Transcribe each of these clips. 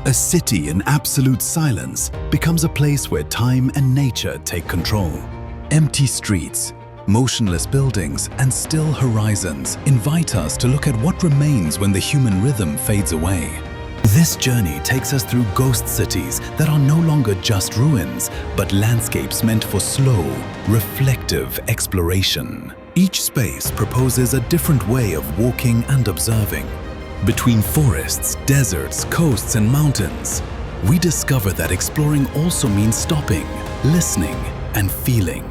A city in absolute silence becomes a place where time and nature take control. Empty streets, motionless buildings, and still horizons invite us to look at what remains when the human rhythm fades away. This journey takes us through ghost cities that are no longer just ruins, but landscapes meant for slow, reflective exploration. Each space proposes a different way of walking and observing. Between forests, deserts, coasts, and mountains, we discover that exploring also means stopping, listening, and feeling.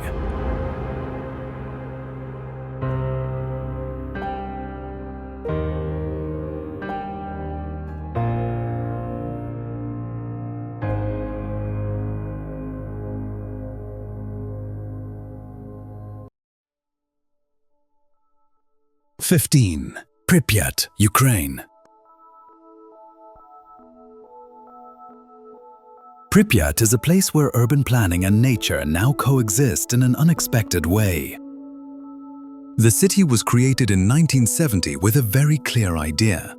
Prypiat, Ukraine. Prypiat is a place where urban planning and nature now coexist in an unexpected way. The city was created in 1970 with a very clear idea: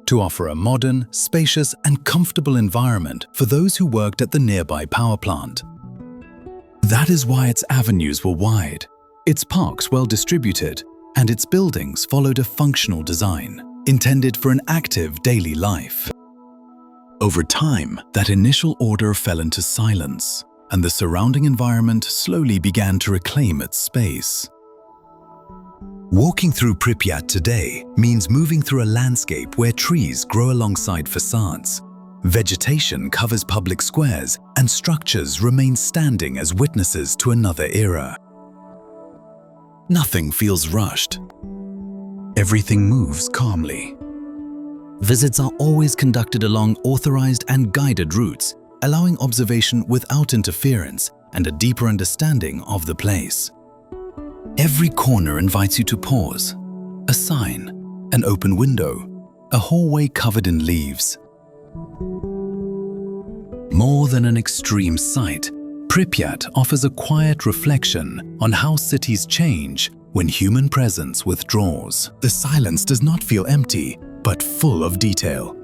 to offer a modern, spacious, and comfortable environment for those who worked at the nearby power plant. That is why its avenues were wide, its parks well distributed, and its buildings followed a functional design, intended for an active daily life. Over time, that initial order fell into silence, and the surrounding environment slowly began to reclaim its space. Walking through Prypiat today means moving through a landscape where trees grow alongside facades, vegetation covers public squares, and structures remain standing as witnesses to another era. Nothing feels rushed. Everything moves calmly. Visits are always conducted along authorized and guided routes, allowing observation without interference and a deeper understanding of the place. Every corner invites you to pause. A sign, an open window, a hallway covered in leaves. More than an extreme sight, Prypiat offers a quiet reflection on how cities change when human presence withdraws. The silence does not feel empty, but full of detail.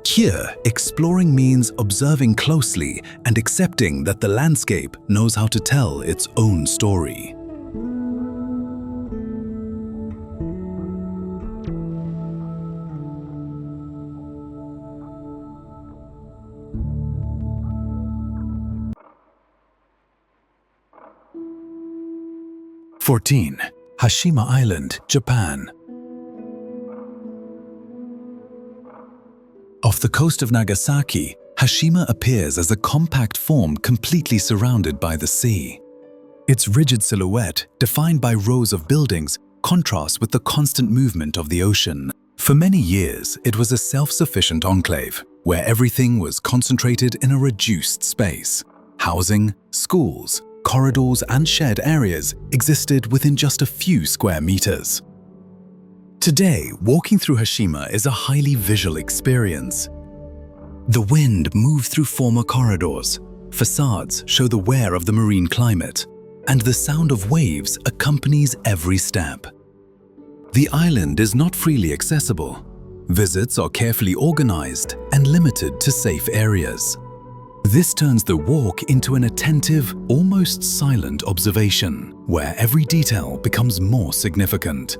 Here, exploring means observing closely and accepting that the landscape knows how to tell its own story. Hashima Island, Japan. Off the coast of Nagasaki, Hashima appears as a compact form completely surrounded by the sea. Its rigid silhouette, defined by rows of buildings, contrasts with the constant movement of the ocean. For many years, it was a self-sufficient enclave, where everything was concentrated in a reduced space. Housing, schools, corridors, and shared areas existed within just a few square meters. Today, walking through Hashima is a highly visual experience. The wind moves through former corridors, facades show the wear of the marine climate, and the sound of waves accompanies every step. The island is not freely accessible. Visits are carefully organized and limited to safe areas. This turns the walk into an attentive, almost silent observation, where every detail becomes more significant.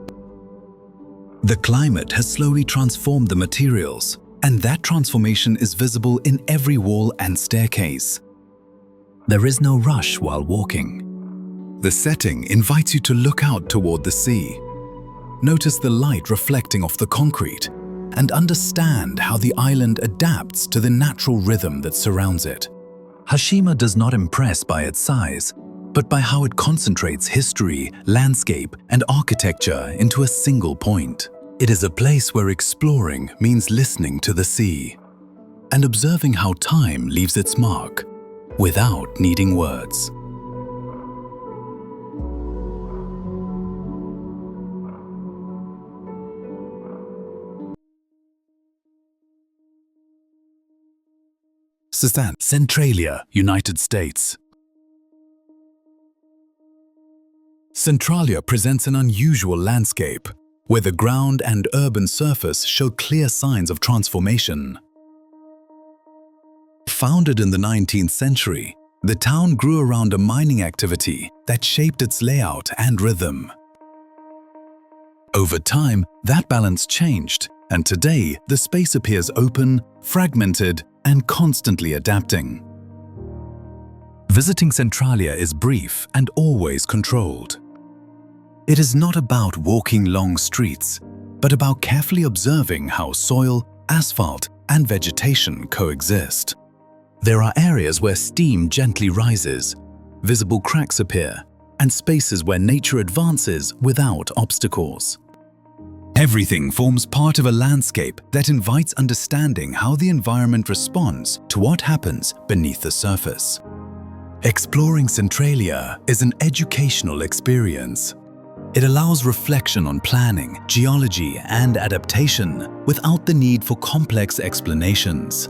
The climate has slowly transformed the materials, and that transformation is visible in every wall and staircase. There is no rush while walking. The setting invites you to look out toward the sea. Notice the light reflecting off the concrete, and understand how the island adapts to the natural rhythm that surrounds it. Hashima does not impress by its size, but by how it concentrates history, landscape, and architecture into a single point. It is a place where exploring means listening to the sea and observing how time leaves its mark without needing words. Centralia, United States. Centralia presents an unusual landscape, where the ground and urban surface show clear signs of transformation. Founded in the 19th century, the town grew around a mining activity that shaped its layout and rhythm. Over time, that balance changed, and today the space appears open, fragmented, and constantly adapting. Visiting Centralia is brief and always controlled. It is not about walking long streets, but about carefully observing how soil, asphalt, and vegetation coexist. There are areas where steam gently rises, visible cracks appear, and spaces where nature advances without obstacles. Everything forms part of a landscape that invites understanding how the environment responds to what happens beneath the surface. Exploring Centralia is an educational experience. It allows reflection on planning, geology, and adaptation without the need for complex explanations.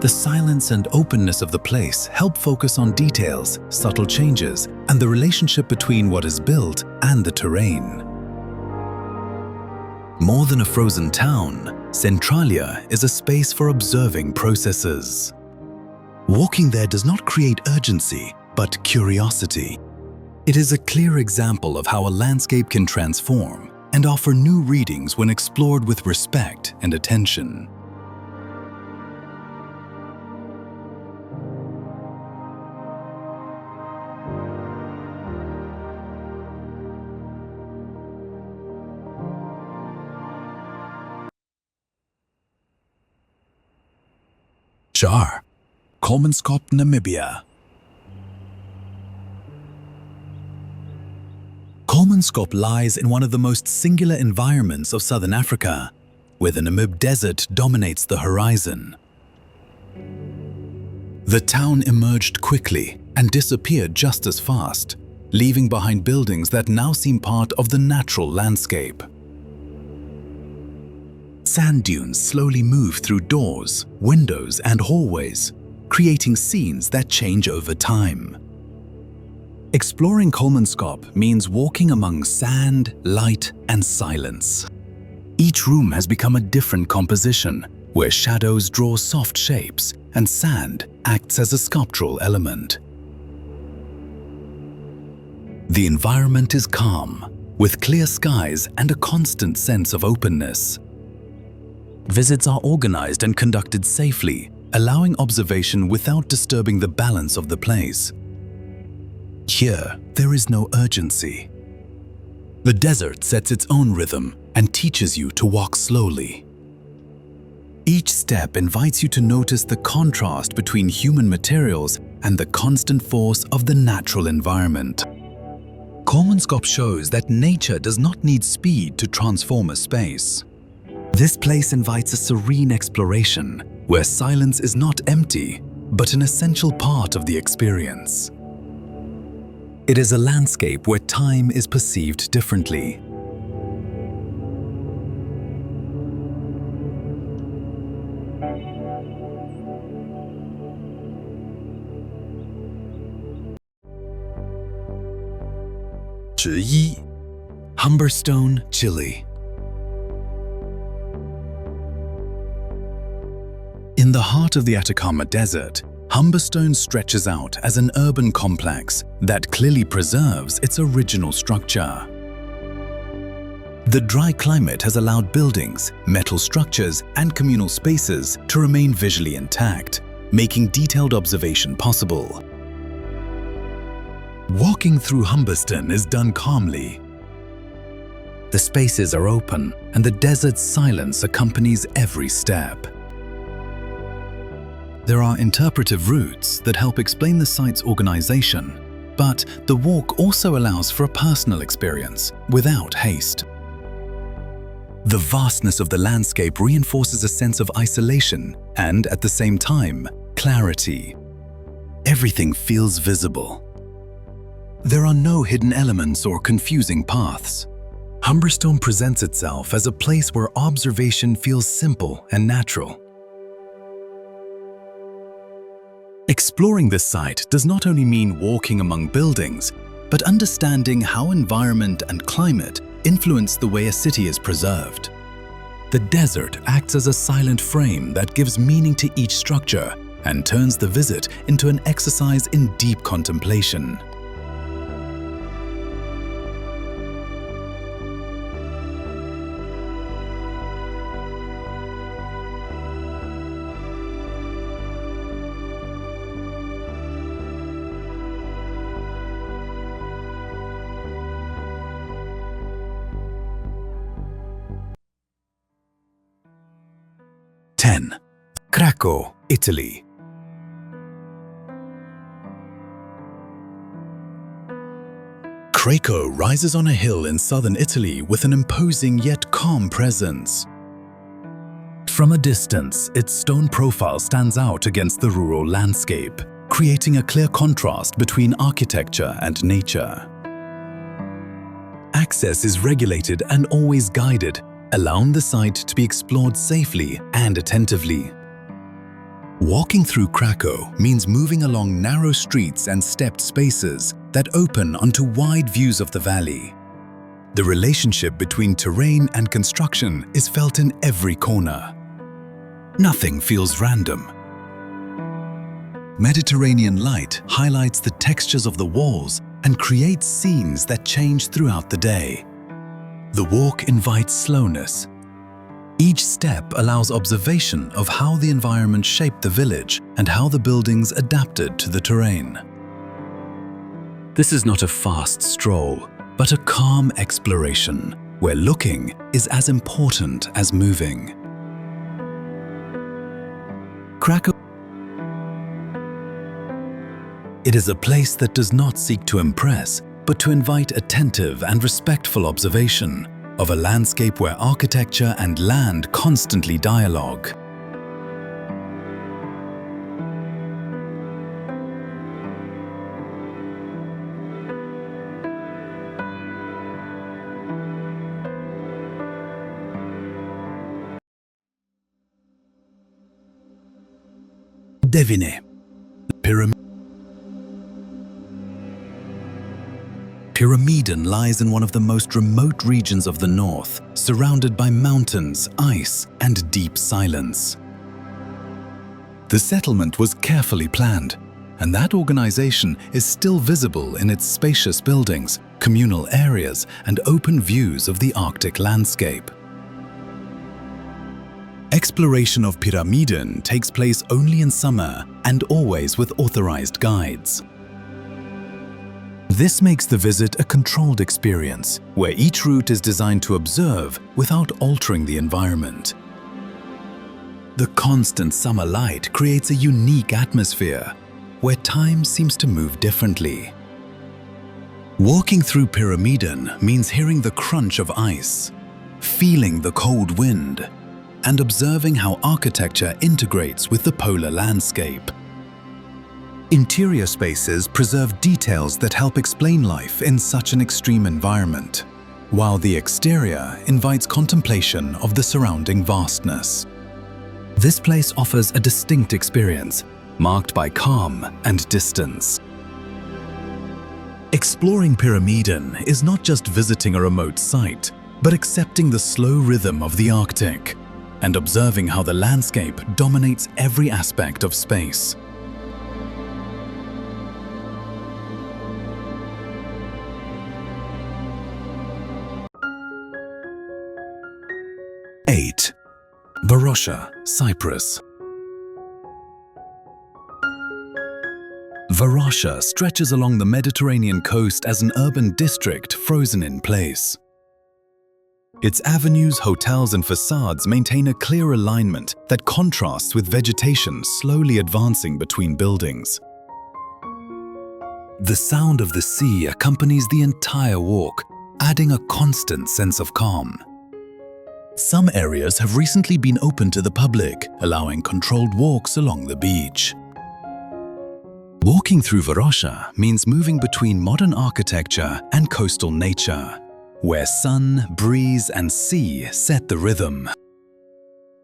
The silence and openness of the place help focus on details, subtle changes, and the relationship between what is built and the terrain. More than a frozen town, Centralia is a space for observing processes. Walking there does not create urgency, but curiosity. It is a clear example of how a landscape can transform and offer new readings when explored with respect and attention. Jar, Kolmanskop, Namibia. Kolmanskop lies in one of the most singular environments of southern Africa, where the Namib Desert dominates the horizon. The town emerged quickly and disappeared just as fast, leaving behind buildings that now seem part of the natural landscape. Sand dunes slowly move through doors, windows, and hallways, creating scenes that change over time. Exploring Kolmanskop means walking among sand, light, and silence. Each room has become a different composition, where shadows draw soft shapes and sand acts as a sculptural element. The environment is calm, with clear skies and a constant sense of openness. Visits are organized and conducted safely, allowing observation without disturbing the balance of the place. Here, there is no urgency. The desert sets its own rhythm and teaches you to walk slowly. Each step invites you to notice the contrast between human materials and the constant force of the natural environment. Kolmanskop shows that nature does not need speed to transform a space. This place invites a serene exploration, where silence is not empty, but an essential part of the experience. It is a landscape where time is perceived differently. Humberstone, Chile. In the heart of the Atacama Desert, Humberstone stretches out as an urban complex that clearly preserves its original structure. The dry climate has allowed buildings, metal structures, and communal spaces to remain visually intact, making detailed observation possible. Walking through Humberstone is done calmly. The spaces are open, and the desert's silence accompanies every step. There are interpretive routes that help explain the site's organization, but the walk also allows for a personal experience without haste. The vastness of the landscape reinforces a sense of isolation and, at the same time, clarity. Everything feels visible. There are no hidden elements or confusing paths. Humberstone presents itself as a place where observation feels simple and natural. Exploring this site does not only mean walking among buildings, but understanding how environment and climate influence the way a city is preserved. The desert acts as a silent frame that gives meaning to each structure, and turns the visit into an exercise in deep contemplation. Craco, Italy. Craco rises on a hill in southern Italy with an imposing yet calm presence. From a distance, its stone profile stands out against the rural landscape, creating a clear contrast between architecture and nature. Access is regulated and always guided, allowing the site to be explored safely and attentively. Walking through Craco means moving along narrow streets and stepped spaces that open onto wide views of the valley. The relationship between terrain and construction is felt in every corner. Nothing feels random. Mediterranean light highlights the textures of the walls and creates scenes that change throughout the day. The walk invites slowness. Each step allows observation of how the environment shaped the village and how the buildings adapted to the terrain. This is not a fast stroll, but a calm exploration, where looking is as important as moving. Craco. It is a place that does not seek to impress, but to invite attentive and respectful observation of a landscape where architecture and land constantly dialogue. Devine. Pyramiden lies in one of the most remote regions of the north, surrounded by mountains, ice, and deep silence. The settlement was carefully planned, and that organization is still visible in its spacious buildings, communal areas, and open views of the Arctic landscape. Exploration of Pyramiden takes place only in summer and always with authorized guides. This makes the visit a controlled experience, where each route is designed to observe without altering the environment. The constant summer light creates a unique atmosphere, where time seems to move differently. Walking through Pyramiden means hearing the crunch of ice, feeling the cold wind, and observing how architecture integrates with the polar landscape. Interior spaces preserve details that help explain life in such an extreme environment, while the exterior invites contemplation of the surrounding vastness. This place offers a distinct experience, marked by calm and distance. Exploring Pyramiden is not just visiting a remote site, but accepting the slow rhythm of the Arctic and observing how the landscape dominates every aspect of space. Varosha, Cyprus. Varosha stretches along the Mediterranean coast as an urban district frozen in place. Its avenues, hotels, and facades maintain a clear alignment that contrasts with vegetation slowly advancing between buildings. The sound of the sea accompanies the entire walk, adding a constant sense of calm. Some areas have recently been opened to the public, allowing controlled walks along the beach. Walking through Varosha means moving between modern architecture and coastal nature, where sun, breeze, and sea set the rhythm.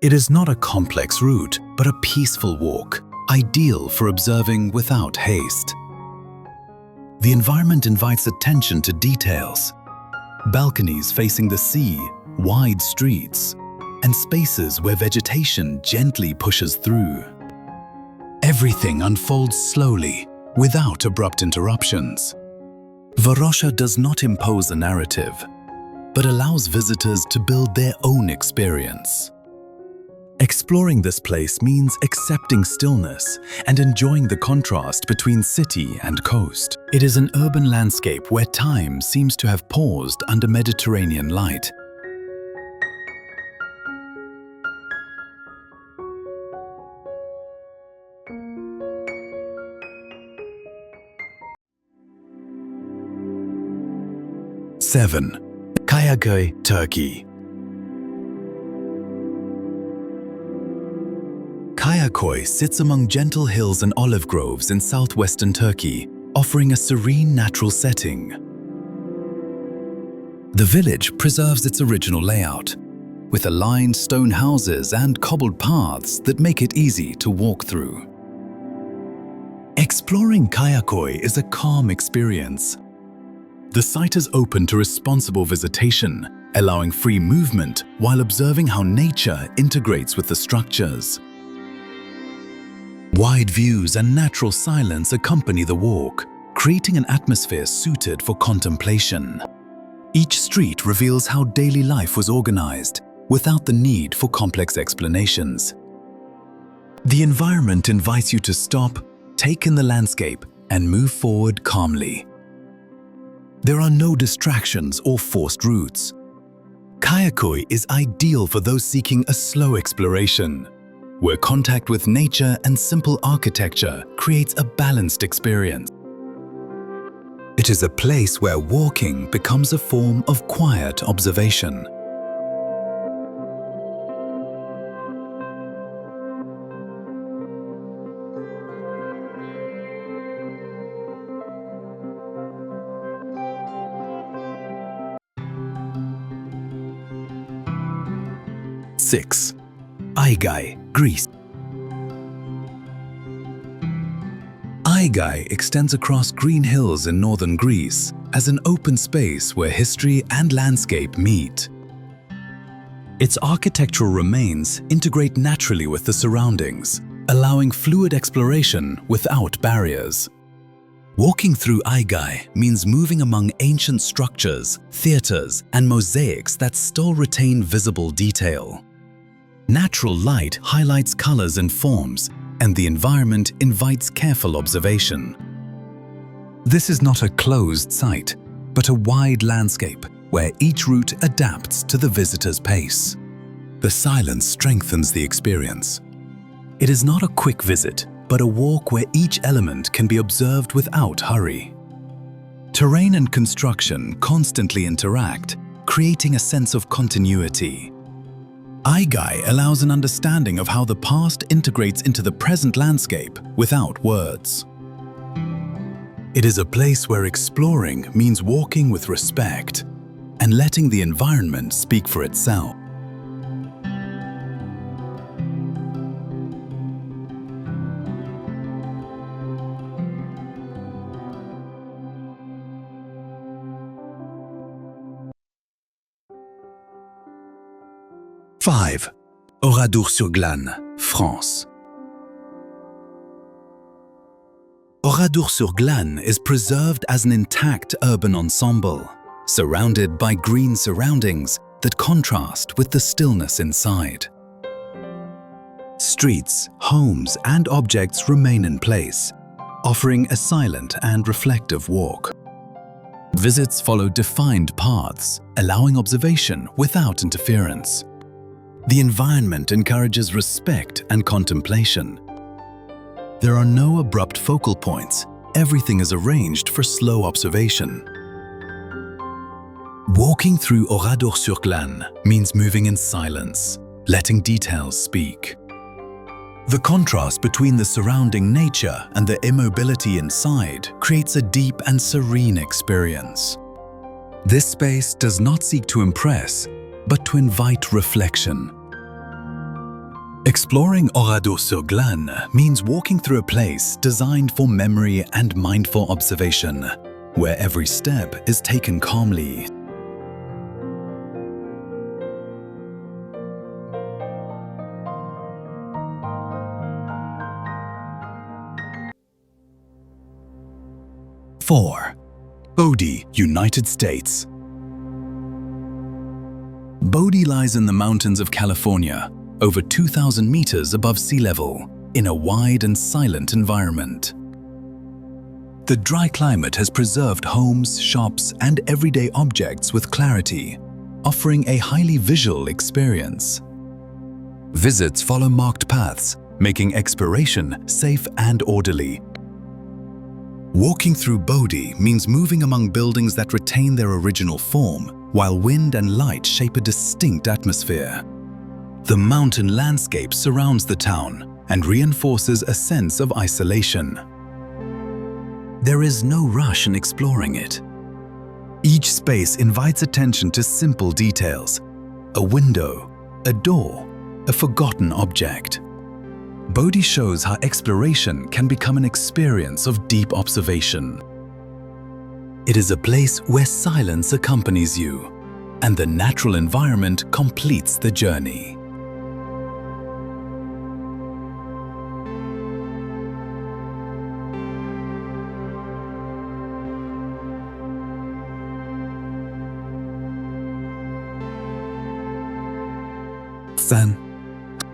It is not a complex route, but a peaceful walk, ideal for observing without haste. The environment invites attention to details. Balconies facing the sea, wide streets, and spaces where vegetation gently pushes through. Everything unfolds slowly, without abrupt interruptions. Varosha does not impose a narrative, but allows visitors to build their own experience. Exploring this place means accepting stillness and enjoying the contrast between city and coast. It is an urban landscape where time seems to have paused under Mediterranean light. Seven. Kayaköy, Turkey. Kayaköy sits among gentle hills and olive groves in southwestern Turkey, offering a serene natural setting. The village preserves its original layout, with aligned stone houses and cobbled paths that make it easy to walk through. Exploring Kayaköy is a calm experience. The site is open to responsible visitation, allowing free movement while observing how nature integrates with the structures. Wide views and natural silence accompany the walk, creating an atmosphere suited for contemplation. Each street reveals how daily life was organized, without the need for complex explanations. The environment invites you to stop, take in the landscape, and move forward calmly. There are no distractions or forced routes. Kayaköy is ideal for those seeking a slow exploration, where contact with nature and simple architecture creates a balanced experience. It is a place where walking becomes a form of quiet observation. Six. Kayaköy, Greece. Kayaköy extends across green hills in northern Greece as an open space where history and landscape meet. Its architectural remains integrate naturally with the surroundings, allowing fluid exploration without barriers. Walking through Kayaköy means moving among ancient structures, theaters, and mosaics that still retain visible detail. Natural light highlights colors and forms, and the environment invites careful observation. This is not a closed site, but a wide landscape where each route adapts to the visitor's pace. The silence strengthens the experience. It is not a quick visit, but a walk where each element can be observed without hurry. Terrain and construction constantly interact, creating a sense of continuity. Kayaköy allows an understanding of how the past integrates into the present landscape without words. It is a place where exploring means walking with respect and letting the environment speak for itself. Five. Oradour-sur-Glane, France. Oradour-sur-Glane is preserved as an intact urban ensemble, surrounded by green surroundings that contrast with the stillness inside. Streets, homes, and objects remain in place, offering a silent and reflective walk. Visits follow defined paths, allowing observation without interference. The environment encourages respect and contemplation. There are no abrupt focal points. Everything is arranged for slow observation. Walking through Oradour-sur-Glane means moving in silence, letting details speak. The contrast between the surrounding nature and the immobility inside creates a deep and serene experience. This space does not seek to impress, but to invite reflection. Exploring Oradour-sur-Glane means walking through a place designed for memory and mindful observation, where every step is taken calmly. 4. Bodie, United States. Bodie lies in the mountains of California, over 2,000 meters above sea level, in a wide and silent environment. The dry climate has preserved homes, shops, and everyday objects with clarity, offering a highly visual experience. Visits follow marked paths, making exploration safe and orderly. Walking through Bodie means moving among buildings that retain their original form, while wind and light shape a distinct atmosphere. The mountain landscape surrounds the town and reinforces a sense of isolation. There is no rush in exploring it. Each space invites attention to simple details: a window, a door, a forgotten object. Bodie shows how exploration can become an experience of deep observation. It is a place where silence accompanies you, and the natural environment completes the journey.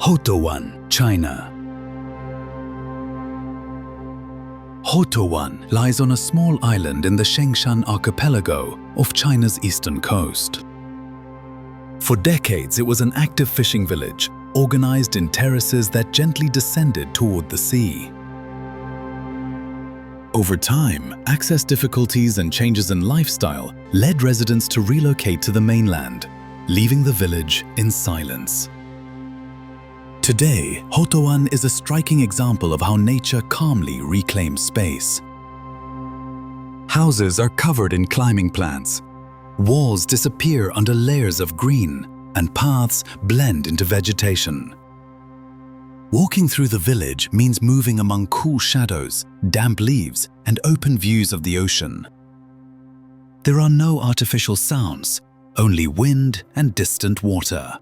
Houtouwan, China. Houtouwan lies on a small island in the Shengshan archipelago off China's eastern coast. For decades, it was an active fishing village, organized in terraces that gently descended toward the sea. Over time, access difficulties and changes in lifestyle led residents to relocate to the mainland, leaving the village in silence. Today, Houtouwan is a striking example of how nature calmly reclaims space. Houses are covered in climbing plants. Walls disappear under layers of green, and paths blend into vegetation. Walking through the village means moving among cool shadows, damp leaves, and open views of the ocean. There are no artificial sounds, only wind and distant water.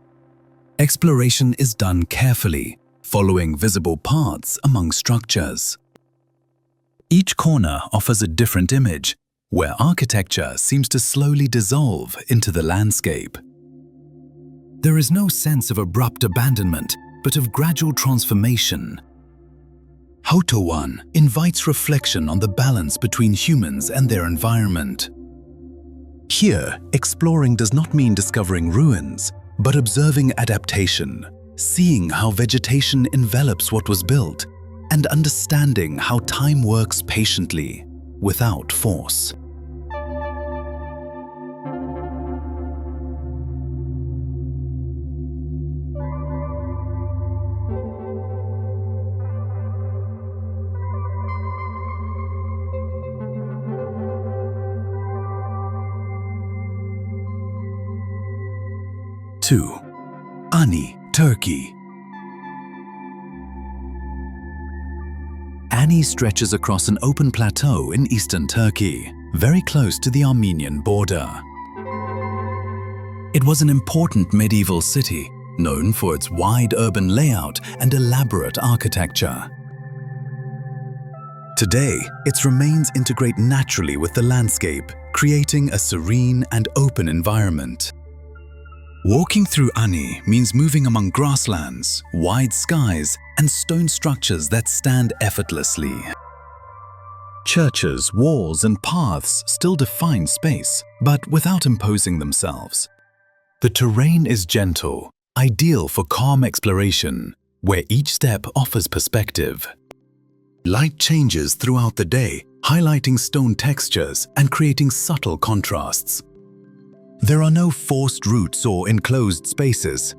Exploration is done carefully, following visible paths among structures. Each corner offers a different image, where architecture seems to slowly dissolve into the landscape. There is no sense of abrupt abandonment, but of gradual transformation. Houtouwan invites reflection on the balance between humans and their environment. Here, exploring does not mean discovering ruins, but observing adaptation, seeing how vegetation envelops what was built, and understanding how time works patiently, without force. Ani, Turkey. Ani stretches across an open plateau in eastern Turkey, very close to the Armenian border. It was an important medieval city, known for its wide urban layout and elaborate architecture. Today, its remains integrate naturally with the landscape, creating a serene and open environment. Walking through Ani means moving among grasslands, wide skies, and stone structures that stand effortlessly. Churches, walls, and paths still define space, but without imposing themselves. The terrain is gentle, ideal for calm exploration, where each step offers perspective. Light changes throughout the day, highlighting stone textures and creating subtle contrasts. There are no forced routes or enclosed spaces.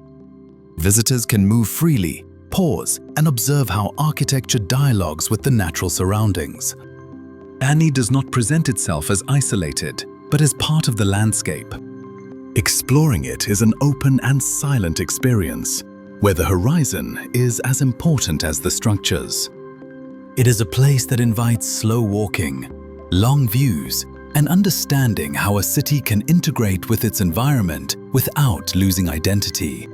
Visitors can move freely, pause, and observe how architecture dialogues with the natural surroundings. Ani does not present itself as isolated, but as part of the landscape. Exploring it is an open and silent experience, where the horizon is as important as the structures. It is a place that invites slow walking, long views, and understanding how a city can integrate with its environment without losing identity.